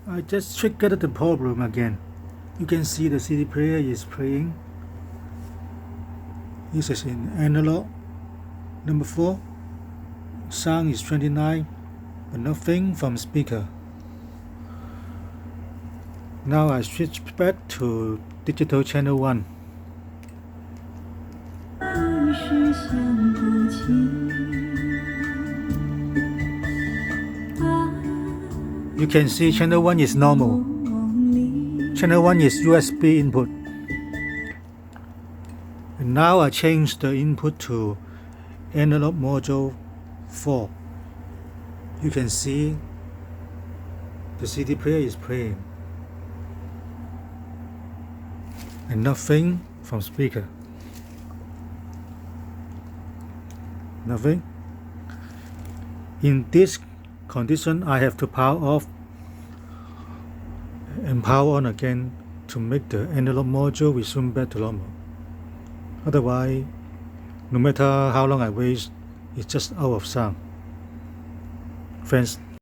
I just triggered the problem again. You can see the CD player is playing. This is in analog. Number 4. Sound is 29, but nothing from speaker. Now I switch back to digital channel 1. You can see channel 1 is normal. Channel 1 is USB input. And now I change the input to analog module 4. You can see the CD player is playing. And nothing from speaker. Nothing. In this condition, I have to power off and power on again to make the analog module resume back to normal. Otherwise, no matter how long I wait, it's just out of sound. Friends,